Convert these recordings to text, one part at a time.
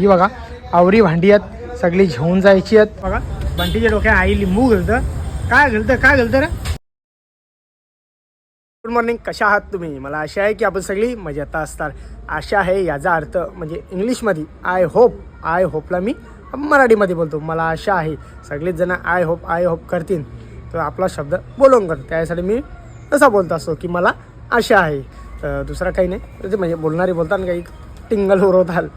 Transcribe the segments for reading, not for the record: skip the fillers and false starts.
ही बघा आवरी भांडी आहेत सगळी घेऊन जायची आहेत बघा. बंटीच्या डोक्यात आई लिंबू घालतं. काय घालतं रे? गुड मॉर्निंग, कशा आहात तुम्ही? मला आशा आहे की आपण सगळी मजेत असतात. आशा आहे याचा अर्थ म्हणजे इंग्लिशमध्ये आय होपला मी मराठीमध्ये बोलतो. मला आशा आहे सगळेच जण आय होप करतील तर आपला शब्द बोलून करतो. त्यासाठी मी असा बोलत असतो की मला आशा आहे. तर दुसरा काही नाही, म्हणजे बोलणारे बोलताना काही टिंगल उरवताल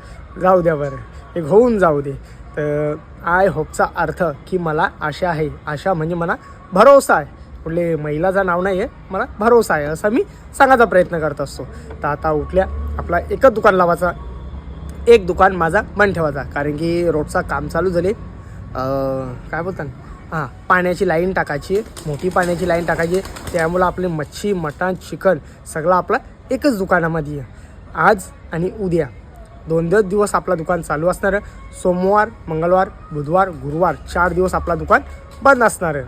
जाऊ द्या बरं, एक होऊन जाऊ दे. तर आय होपचा अर्थ की मला आशा आहे. आशा म्हणजे मला भरोसा आहे. कुठले महिलाचं नाव नाही आहे, मला भरोसा आहे असं मी सांगायचा प्रयत्न करत असतो. तर आता उठल्या आपला एकच दुकान लावायचा, एक दुकान माझा बंद ठेवायचा. कारण की रोडचा काम चालू झाले. काय बोलतात हां, पाण्याची लाईन टाकायची आहे, मोठी पाण्याची लाईन टाकायची आहे. त्यामुळं आपले मच्छी मटण चिकन सगळं आपलं एकच दुकानामध्ये आहे. आज आणि उद्या 2 दिवस आपला दुकान चालू असणार आहे. सोमवार मंगळवार बुधवार गुरुवार 4 दिवस आपला दुकान बंद असणार आहे.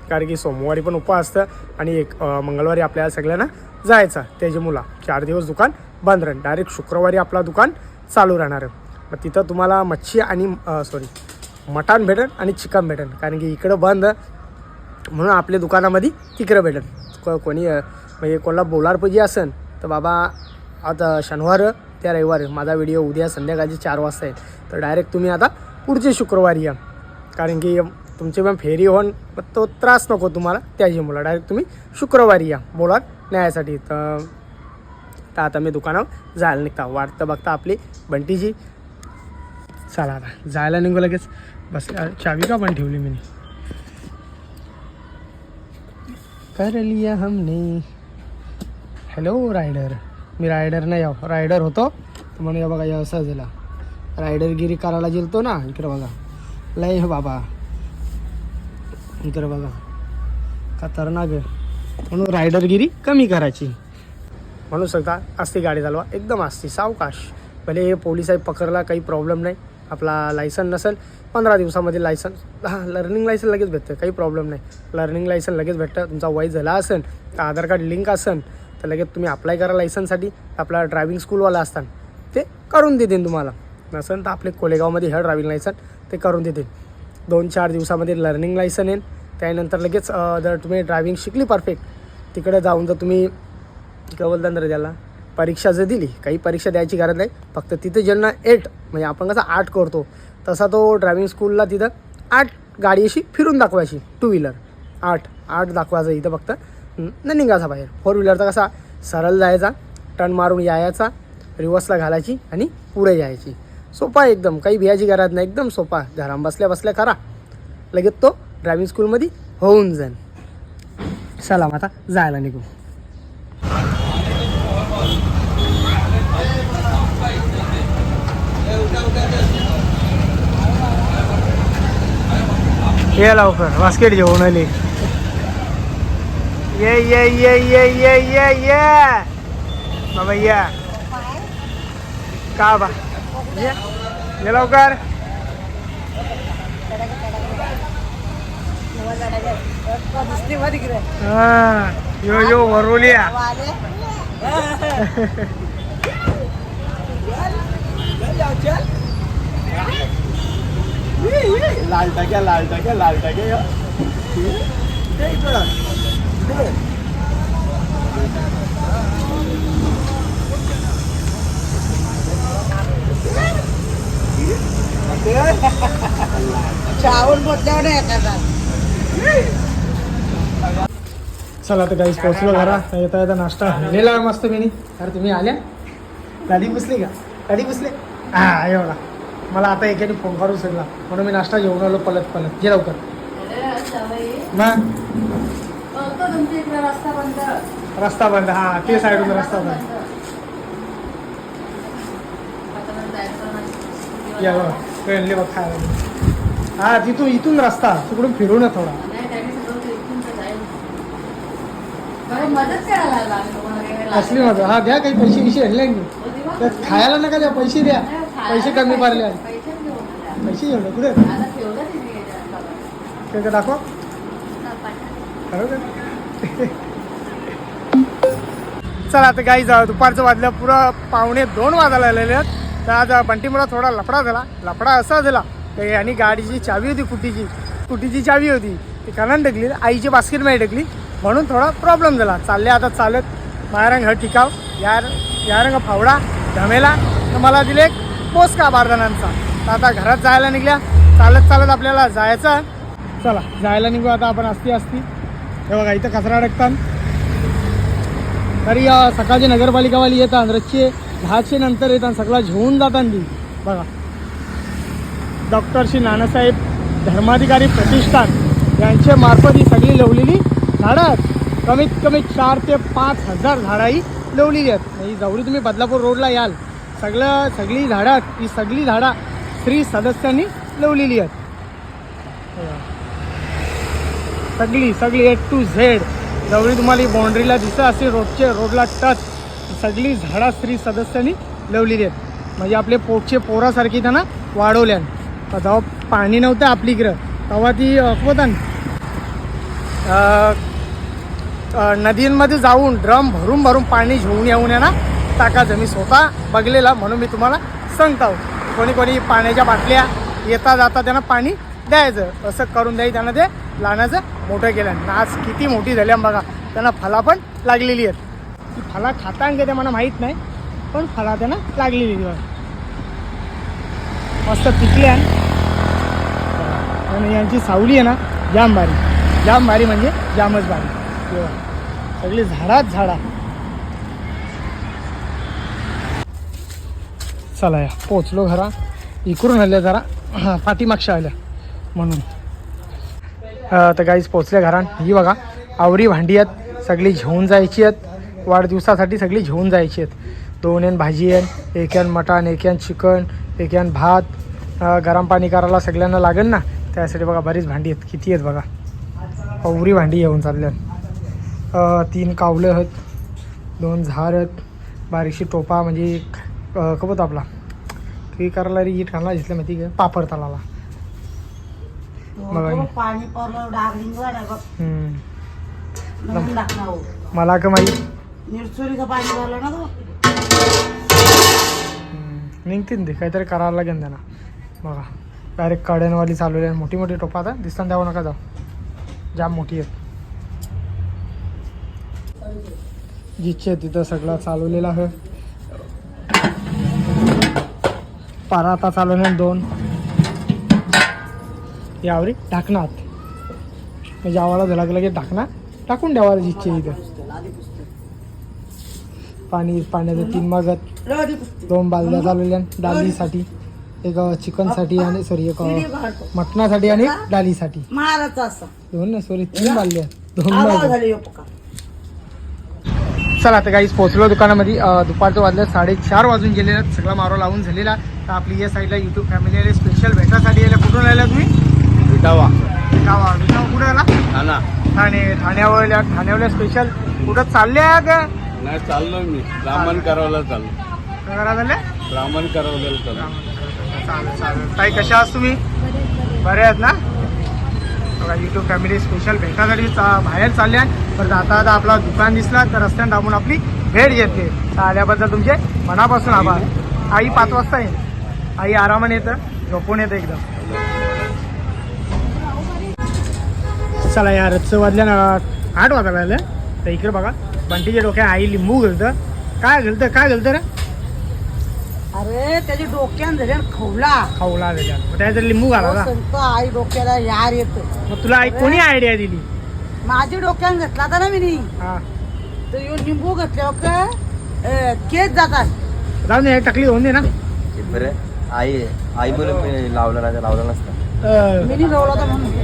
कारण की सोमवारी पण उपवास असतं आणि मंगळवारी आपल्याला सगळ्यांना जायचं. त्याच्यामुळं 4 दिवस दुकान बंद राहील. डायरेक्ट शुक्रवारी आपला दुकान चालू राहणार आहे. मग तिथं तुम्हाला मच्छी आणि मटण भेटेल आणि चिकन भेटेल. कारण की इकडं बंद म्हणून आपल्या दुकानामध्ये तिकडं भेटेल. कोणी म्हणजे कोणाला बोलार पाहिजे असेल तर बाबा आता शनिवार त्या रविवार माझा व्हिडिओ उद्या संध्याकाळची 4 वाजता आहे. तर डायरेक्ट तुम्ही आता पुढचे शुक्रवारी या. कारण की तुमची पण फेरी होऊन तो त्रास नको तुम्हाला. त्याची मुलं डायरेक्ट तुम्ही शुक्रवारी या बोलार न्यायासाठी. तर आता मी दुकानावर जायला निघता. वाटतं बघता आपली बंटीजी. चला आता जायला निघू लगेच. बस चावी का पण ठेवली मी. कर लिया हमने. Hello rider. मी रायडर नाही आहो, रायडर होतो तर म्हणून या बघा असं झाला. रायडरगिरी करायला गेलतो ना. इकडे बघा लय बाबा, इकडे बघा खतरनाक आहे. म्हणून रायडरगिरी कमी करायची. म्हणू शकता असती गाडी चालवा, एकदम असती सावकाश. भले हे पोलीस आहे पकडला काही प्रॉब्लेम नाही. आपला लायसन नसेल 15 दिवसामध्ये लायसन, लर्निंग लायसन लगेच भेटतं, काही प्रॉब्लेम नाही. लर्निंग लायसन लगेच भेटतं. तुमचा वय झाला असेल तर आधार कार्ड लिंक असेल तर लगेच तुम्ही अप्लाय करा लायसनसाठी. आपला ड्रायव्हिंग स्कूलवाला असतात ते करून देतील तुम्हाला. नसेल तर आपले कोलेगावमध्ये हे ड्रायव्हिंग लायसन ते करून देतील. 2-4 दिवसामध्ये लर्निंग लायसन येईल. त्यानंतर लगेच जर तुम्ही ड्रायव्हिंग शिकली परफेक्ट तिकडे जाऊन जर तुम्ही काय बोलता ना त्याला परीक्षा जर दिली, काही परीक्षा द्यायची गरज नाही. फक्त तिथे ज्यांना 8 म्हणजे आपण कसं 8 करतो तसा तो ड्रायव्हिंग स्कूलला तिथं 8 गाडी अशी फिरून दाखवायची. 2 व्हीलर 8 दाखवायचं. इथं फक्त न निघायचा बाहेर. 4 व्हीलरचा कसा सरळ जायचा, टर्न मारून यायचा, रिवर्सला घालायची आणि पुढे यायची. सोपा एकदम, काही भियाची गरज नाही, एकदम सोपा. घरात बसल्या बसल्या करा लगेच तो ड्रायव्हिंग स्कूलमध्ये होऊन जाईल. चला आता जायला निघू. ये लवकर बास्केट घेऊन आली. ये बाबा या का बा ये लवकर. यो वरुलिया. लाल टाक्या चावल बोलल्यावर एखादा. चला तर काहीच पोहोचलो घरा. येता नाश्ता लिहिला मस्त मी. अरे तुम्ही आल्या, गाडी पुसली का? गाडी पुसली हा एवढा. मला आता एकाने फोन करून सांगला म्हणून मी नाश्ता घेऊन आलो पलत. जे लवकर रस्ता बंद. हा ते साईडून रस्ता बंद. या बघा ट्रेनले बघ खायला. हा इथून रस्ता तिकडून फिरून आहे थोडा. असली माझं. हा द्या काही पैसे आणले की खायला नका द्या, पैसे द्या. पैसे कमी पडले. पैसे घेऊन कुठे ते दाखव. चला आता काही जाऊ. दुपारचं वाजलं पुरं 1:45 वाजायला आलेले आहेत. तर आज बंटीमुळा थोडा लफडा झाला. लफडा असा झाला की आणि गाडीची चावी होती स्कूटीची चावी होती ती कानात ढकली, आईची बास्केटमध्ये ढकली, म्हणून थोडा प्रॉब्लेम झाला. चालले आता चालत मायारंग हट टिकाव यारंग फावडा धमेला. तर मला दिले एक पोचका 12 जणांचा. तर आता घरात जायला निघल्या. चालत आपल्याला जायचं. चला जायला निघू आता आपण. असती हे बघा इथं कचरा अडकतात. तरी सकाळची नगरपालिकावाली येतात, रच्चे 10चे नंतर येतात, सगळं घेऊन जातात ती. बघा डॉक्टर श्री नानासाहेब धर्माधिकारी प्रतिष्ठान यांच्या मार्फत ही सगळी लावलेली झाडं आहेत. कमीत कमी 4 ते 5 हजार झाडं ही लावलेली आहेत. म्हणजे जवळी तुम्ही बदलापूर रोडला याल सगळी झाडं आहेत. ही सगळी झाडं श्री सदस्यांनी लावलेली आहेत. सगळी A to Z. जवळी तुम्हाला ही बाउंड्रीला दिसत असेल रोडला टच सगळी झाडं श्री सदस्यांनी लावलेली आहेत. म्हणजे आपले पोटचे पोरासारखी त्यांना वाढवल्या. जेव्हा पाणी नव्हतं आपलीकडं तेव्हा ती होतं नदींमध्ये जाऊन ड्रम भरून पाणी घेऊन येऊन ना टाकायचं. मी स्वतः बघलेला म्हणून मी तुम्हाला सांगतो. कोणी पाण्याच्या बाटल्या येता जाता त्यांना पाणी द्यायचं. असं करून द्यायचं त्यांना ते लहानाचं मोठं केलं. आज किती मोठी झाली बघा. त्यांना फळा पण लागलेली आहेत. ती फळा खाता का ते मला माहीत नाही, पण फळा त्यांना लागलेली मस्त पिकल्या. आणि यांची सावली आहे ना जाम भारी म्हणजे जामच भारी. तेव्हा सगळी झाडा. चला या पोचलो घरा. इकडून आल्या जरा पाठीमागच्या आल्या म्हणून. तर काहीच पोचल्या घरात. ही बघा आवरी भांडी आहेत, सगळी घेऊन जायची आहेत. वाढदिवसासाठी सगळी घेऊन जायची आहेत. 2 यान भाजी आहे, 1 यान मटण, 1 यान चिकन, 1 यान भात. गरम पाणी करायला सगळ्यांना लागेल ना, त्यासाठी बघा बरीच भांडी आहेत. किती आहेत बघा. आवरी भांडी घेऊन चालल्या. 3 कावलं आहेत, 2 झार आहेत, बारीकशी टोपा म्हणजे कबत आपला की करायला ईट खायला घेतलं माहिती का पापड तलाला. पाणी पडलं डार्लिंग मला का माहीत निरचुरीचं पाणी भरलं ना तो निघतील ते काहीतरी करायला लागेल त्यांना. बघा डायरेक्ट कड्यांवाली चालवली आहे. मोठी टोपा आता दिसताना द्यावं नका जाऊ, जाम मोठी आहेत. जिथे तिथं सगळं चालवलेलं आहे. पारा आता चालवले 2 यावरी ढाकणात म्हणजे आवाला झाला की लगेच ढाकणा टाकून द्यावा. जिथे इथं पाण्याचं 3 मगत 2 बालद्या चालवल्या डालीसाठी, एक चिकनसाठी आणि एक मटणासाठी आणि डालीसाठी. 3 बालद्या 2 मग. चला आता काहीच पोचलो दुकानामध्ये. दुपारचं वाजलं 4:30 वाजून गेलेले आहेत. सगळा मारो लावून झालेला. तर आपली या साईडला यूट्यूब फॅमिली आले स्पेशल भेटासाठी आले. कुठून आल्या तुम्ही? गावा कुठे आला? ठाण्यावर स्पेशल कुठं चालले का? नाही चाललो मी रामन करावला चाललो. काय करा झाले? रामन करावला चाललो. चालेल. ताई कशा आहात तुम्ही? बरे आहेत ना? बघा यूट्यूब फॅमिली स्पेशल भेटासाठी बाहेर चालले आहे. पण आता आपला दुकान दिसला तर रस्त्याने दाबून आपली भेट घेतली. तर आल्याबद्दल तुमचे मनापासून आभार. आई 5 वाजता येईल. आई आरामाने येतं, झोपून येतं एकदम. चला यार रच्च वाजल्या ना 8 वाजायला आलं. तर इकडे बघा बंटीच्या डोक्यात आई लिंबू घालतं. काय घालतं रे? अरे त्याची डोक्यान झाल्या खवला त्याच्यात मग त्याच्यात लिंबू घाला ना. आई डोक्याला यार येत. मग तुला आई कोणी आयडिया दिली? माझी डोक्यान घेतला होता ना मी. हा तर येऊन लिंबू घेतल्यावर का केस जातात. जाऊन दे टाकली होऊन दे ना. बरं आई बोलून मी लावला नसता. मी लावला होता म्हणून